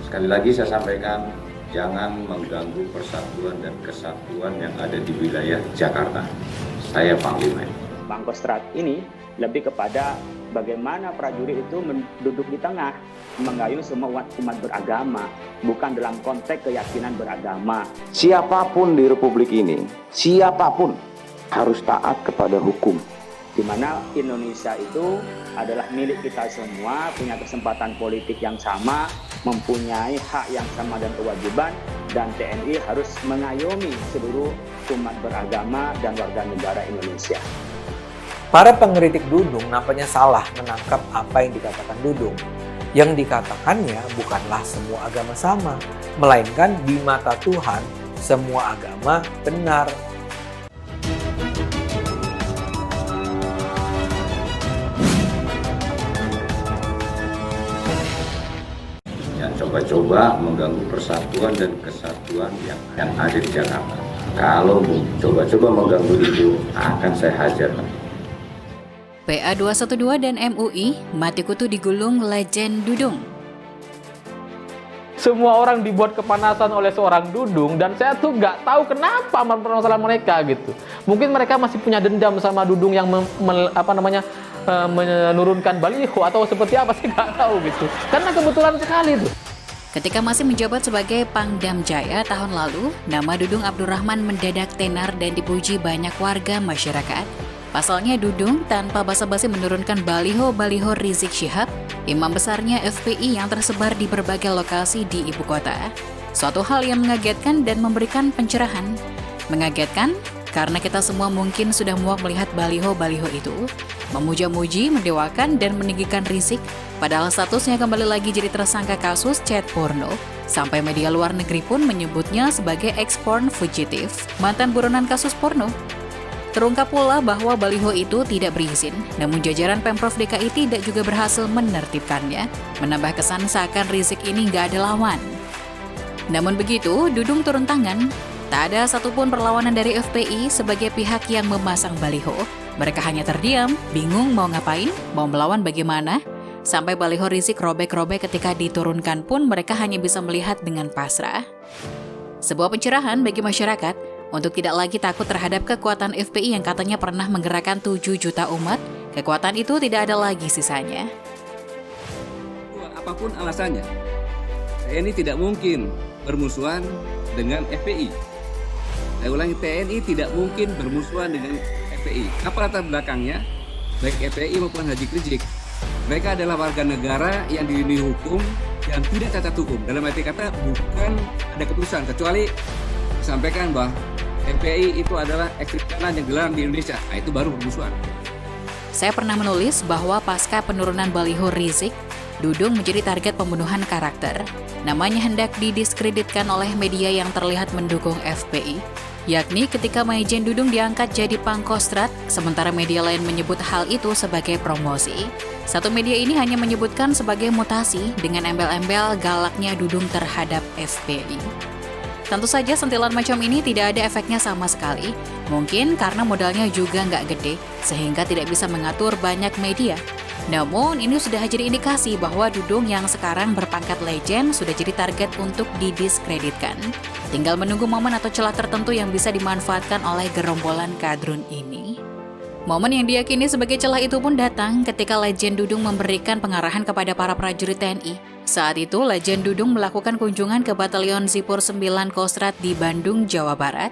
Sekali lagi saya sampaikan, jangan mengganggu persatuan dan kesatuan yang ada di wilayah Jakarta. Saya Panglima. Pangkostrat ini lebih kepada bagaimana prajurit itu duduk di tengah, menggayung semua umat beragama, bukan dalam konteks keyakinan beragama. Siapapun di Republik ini, siapapun harus taat kepada hukum. Di mana Indonesia itu adalah milik kita semua, punya kesempatan politik yang sama, mempunyai hak yang sama dan kewajiban, dan TNI harus mengayomi seluruh umat beragama dan warga negara Indonesia. Para pengkritik Dudung nampaknya salah menangkap apa yang dikatakan Dudung. Yang dikatakannya bukanlah semua agama sama, melainkan di mata Tuhan semua agama benar. Yang coba-coba mengganggu persatuan dan kesatuan yang ada di Jakarta. Kalau coba-coba mengganggu itu, akan saya hajar. PA 212 dan MUI mati kutu digulung legend Dudung. Semua orang dibuat kepanasan oleh seorang Dudung dan saya tuh nggak tahu kenapa masalah mereka gitu. Mungkin mereka masih punya dendam sama Dudung yang menurunkan baliho atau seperti apa sih nggak tahu gitu. Karena kebetulan sekali tuh. Ketika masih menjabat sebagai Pangdam Jaya tahun lalu, nama Dudung Abdurrahman mendadak tenar dan dipuji banyak warga masyarakat. Pasalnya Dudung tanpa basa-basi menurunkan baliho-baliho Rizik Syihab, imam besarnya FPI yang tersebar di berbagai lokasi di ibu kota. Suatu hal yang mengagetkan dan memberikan pencerahan. Mengagetkan karena kita semua mungkin sudah muak melihat baliho-baliho itu, memuja-muji, mendewakan, dan meninggikan Rizik, padahal statusnya kembali lagi jadi tersangka kasus chat porno, sampai media luar negeri pun menyebutnya sebagai ex-porn fugitif, mantan buronan kasus porno. Terungkap pula bahwa baliho itu tidak berizin, namun jajaran Pemprov DKI tidak juga berhasil menertibkannya, menambah kesan seakan Rizik ini nggak ada lawan. Namun begitu, Dudung turun tangan. Tak ada satupun perlawanan dari FPI sebagai pihak yang memasang baliho. Mereka hanya terdiam, bingung mau ngapain, mau melawan bagaimana. Sampai baliho Rizik robek-robek ketika diturunkan pun mereka hanya bisa melihat dengan pasrah. Sebuah pencerahan bagi masyarakat untuk tidak lagi takut terhadap kekuatan FPI yang katanya pernah menggerakkan 7 juta umat. Kekuatan itu tidak ada lagi sisanya. Apapun alasannya, TNI tidak mungkin bermusuhan dengan FPI. Saya ulangi, TNI tidak mungkin bermusuhan dengan FPI. Apa latar belakangnya? Baik FPI maupun Haji Rizik, mereka adalah warga negara yang dilindungi hukum yang tidak cacat hukum. Dalam arti kata bukan ada keputusan, kecuali sampaikan bahwa FPI itu adalah ekstrim kanan yang dilarang di Indonesia. Nah, itu baru bermusuhan. Saya pernah menulis bahwa pasca penurunan baliho Rizik, Dudung menjadi target pembunuhan karakter. Namanya hendak didiskreditkan oleh media yang terlihat mendukung FPI, yakni ketika Maijen Dudung diangkat jadi Pangkostrat, sementara media lain menyebut hal itu sebagai promosi. Satu media ini hanya menyebutkan sebagai mutasi dengan embel-embel galaknya Dudung terhadap FPI. Tentu saja sentilan macam ini tidak ada efeknya sama sekali. Mungkin karena modalnya juga nggak gede, sehingga tidak bisa mengatur banyak media. Namun ini sudah jadi indikasi bahwa Dudung yang sekarang berpangkat legend sudah jadi target untuk didiskreditkan. Tinggal menunggu momen atau celah tertentu yang bisa dimanfaatkan oleh gerombolan kadrun ini. Momen yang diyakini sebagai celah itu pun datang ketika legend Dudung memberikan pengarahan kepada para prajurit TNI. Saat itu, legend Dudung melakukan kunjungan ke Batalion Zipur 9 Kostrat di Bandung, Jawa Barat.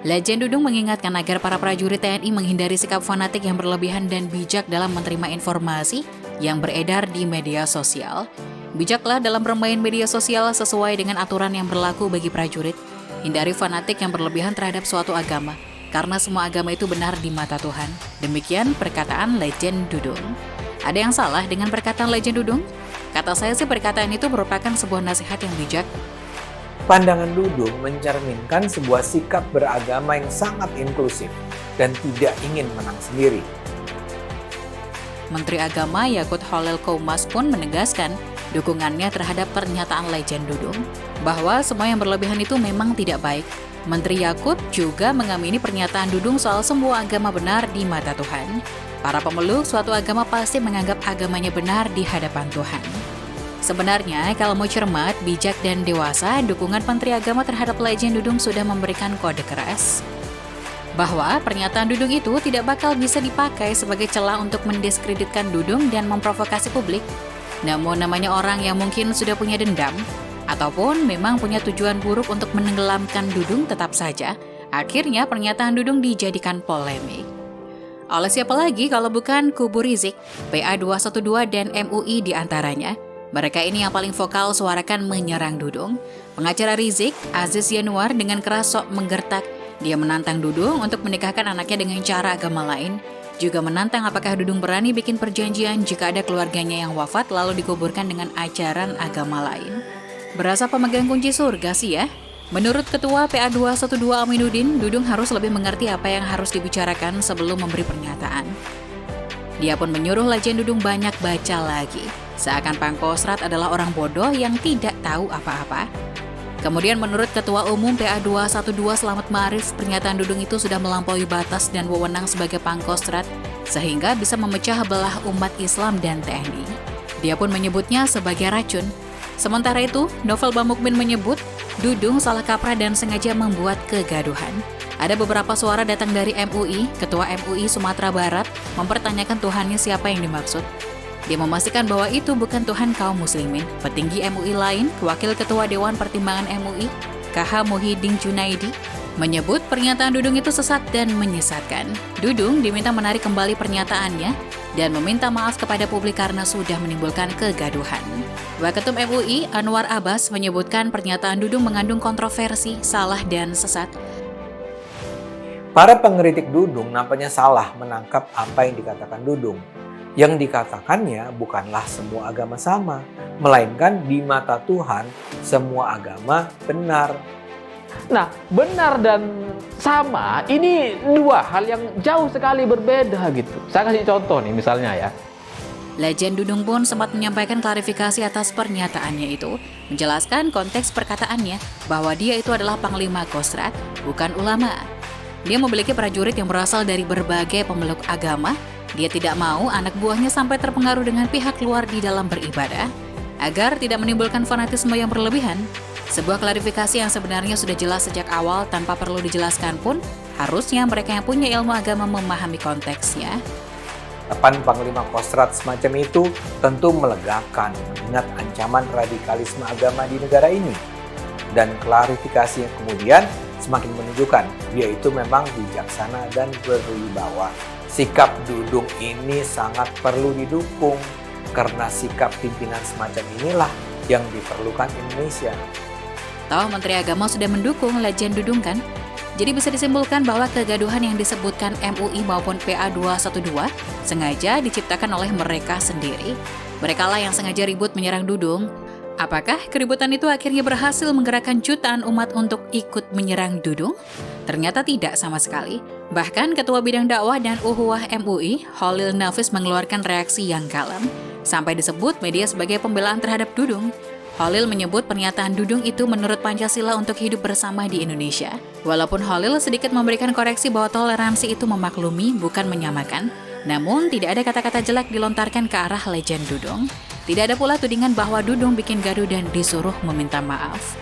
Legend Dudung mengingatkan agar para prajurit TNI menghindari sikap fanatik yang berlebihan dan bijak dalam menerima informasi yang beredar di media sosial. Bijaklah dalam bermain media sosial sesuai dengan aturan yang berlaku bagi prajurit. Hindari fanatik yang berlebihan terhadap suatu agama, karena semua agama itu benar di mata Tuhan. Demikian perkataan legend Dudung. Ada yang salah dengan perkataan legend Dudung? Kata saya sih perkataan itu merupakan sebuah nasihat yang bijak. Pandangan Dudung mencerminkan sebuah sikap beragama yang sangat inklusif dan tidak ingin menang sendiri. Menteri Agama Yakut Khalil Qoumas pun menegaskan dukungannya terhadap pernyataan legend Dudung, bahwa semua yang berlebihan itu memang tidak baik. Menteri Yakut juga mengamini pernyataan Dudung soal semua agama benar di mata Tuhan. Para pemeluk suatu agama pasti menganggap agamanya benar di hadapan Tuhan. Sebenarnya, kalau mau cermat, bijak, dan dewasa, dukungan Menteri Agama terhadap Legend Dudung sudah memberikan kode keras bahwa pernyataan Dudung itu tidak bakal bisa dipakai sebagai celah untuk mendiskreditkan Dudung dan memprovokasi publik. Namun namanya orang yang mungkin sudah punya dendam, ataupun memang punya tujuan buruk untuk menenggelamkan Dudung, tetap saja akhirnya pernyataan Dudung dijadikan polemik. Oleh siapa lagi kalau bukan kubu Rizik, PA212 dan MUI diantaranya. Mereka ini yang paling vokal suarakan menyerang Dudung. Pengacara Rizik, Aziz Yanuar, dengan keras sok menggertak. Dia menantang Dudung untuk menikahkan anaknya dengan cara agama lain. Juga menantang apakah Dudung berani bikin perjanjian jika ada keluarganya yang wafat lalu dikuburkan dengan ajaran agama lain. Berasa pemegang kunci surga sih ya. Menurut Ketua PA212 Aminuddin, Dudung harus lebih mengerti apa yang harus dibicarakan sebelum memberi pernyataan. Dia pun menyuruh Legend Dudung banyak baca lagi. Seakan Pangkostrat adalah orang bodoh yang tidak tahu apa-apa. Kemudian menurut Ketua Umum PA212 Slamet Ma'arif, pernyataan Dudung itu sudah melampaui batas dan wewenang sebagai Pangkostrat sehingga bisa memecah belah umat Islam dan TNI. Dia pun menyebutnya sebagai racun. Sementara itu, Novel Bamukmin menyebut Dudung salah kaprah dan sengaja membuat kegaduhan. Ada beberapa suara datang dari MUI, Ketua MUI Sumatera Barat, mempertanyakan Tuhannya siapa yang dimaksud. Dia memastikan bahwa itu bukan Tuhan kaum muslimin. Petinggi MUI lain, Wakil Ketua Dewan Pertimbangan MUI, KH Muhyiddin Junaidi, menyebut pernyataan Dudung itu sesat dan menyesatkan. Dudung diminta menarik kembali pernyataannya dan meminta maaf kepada publik karena sudah menimbulkan kegaduhan. Waketum MUI, Anwar Abbas, menyebutkan pernyataan Dudung mengandung kontroversi, salah, dan sesat. Para pengkritik Dudung nampaknya salah menangkap apa yang dikatakan Dudung. Yang dikatakannya bukanlah semua agama sama, melainkan di mata Tuhan semua agama benar. Nah, benar dan sama ini dua hal yang jauh sekali berbeda gitu. Saya kasih contoh nih misalnya ya. Legend Dudung pun sempat menyampaikan klarifikasi atas pernyataannya itu, menjelaskan konteks perkataannya bahwa dia itu adalah Panglima Kostrad, bukan ulama. Dia memiliki prajurit yang berasal dari berbagai pemeluk agama. Dia tidak mau anak buahnya sampai terpengaruh dengan pihak luar di dalam beribadah, agar tidak menimbulkan fanatisme yang berlebihan. Sebuah klarifikasi yang sebenarnya sudah jelas sejak awal tanpa perlu dijelaskan pun, harusnya mereka yang punya ilmu agama memahami konteksnya. Ucapan Panglima Kostrad semacam itu tentu melegakan mengingat ancaman radikalisme agama di negara ini. Dan klarifikasi yang kemudian semakin menunjukkan dia itu memang bijaksana dan berwibawa. Sikap Dudung ini sangat perlu didukung karena sikap pimpinan semacam inilah yang diperlukan Indonesia. Toh Menteri Agama sudah mendukung Legend Dudung kan? Jadi bisa disimpulkan bahwa kegaduhan yang disebutkan MUI maupun PA212 sengaja diciptakan oleh mereka sendiri. Merekalah yang sengaja ribut menyerang Dudung. Apakah keributan itu akhirnya berhasil menggerakkan jutaan umat untuk ikut menyerang Dudung? Ternyata tidak sama sekali. Bahkan Ketua Bidang Dakwah dan Ukhuwah MUI, Khalil Nafis, mengeluarkan reaksi yang kalem. Sampai disebut media sebagai pembelaan terhadap Dudung. Khalil menyebut pernyataan Dudung itu menurut Pancasila untuk hidup bersama di Indonesia. Walaupun Khalil sedikit memberikan koreksi bahwa toleransi itu memaklumi, bukan menyamakan. Namun tidak ada kata-kata jelek dilontarkan ke arah Legend Dudung. Tidak ada pula tudingan bahwa Dudung bikin gaduh dan disuruh meminta maaf.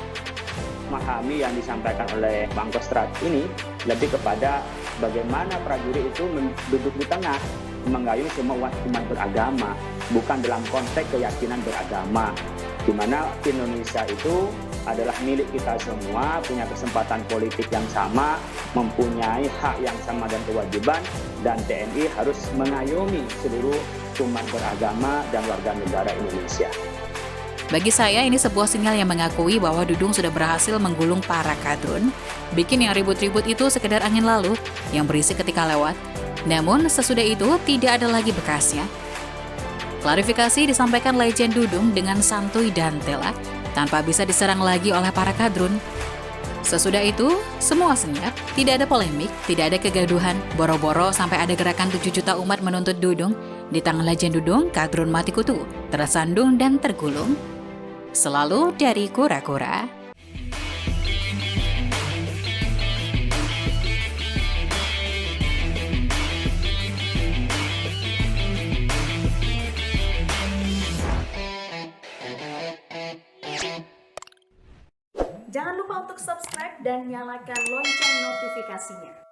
Memahami yang disampaikan oleh Pangkostrat ini lebih kepada bagaimana prajurit itu duduk di tengah, mengayungi semua umat beragama, bukan dalam konteks keyakinan beragama, di mana Indonesia itu adalah milik kita semua, punya kesempatan politik yang sama, mempunyai hak yang sama dan kewajiban, dan TNI harus mengayomi seluruh umat beragama dan warga negara Indonesia. Bagi saya ini sebuah sinyal yang mengakui bahwa Dudung sudah berhasil menggulung para kadrun, bikin yang ribut-ribut itu sekedar angin lalu yang berisik ketika lewat. Namun sesudah itu tidak ada lagi bekasnya. Klarifikasi disampaikan Legend Dudung dengan santuy dan telak, tanpa bisa diserang lagi oleh para kadrun. Sesudah itu, semua senyap, tidak ada polemik, tidak ada kegaduhan, boro-boro sampai ada gerakan 7 juta umat menuntut Dudung. Di tangan Legend Dudung, kadrun mati kutu, tersandung dan tergulung. Selalu dari kura-kura. Jangan lupa untuk subscribe dan nyalakan lonceng notifikasinya.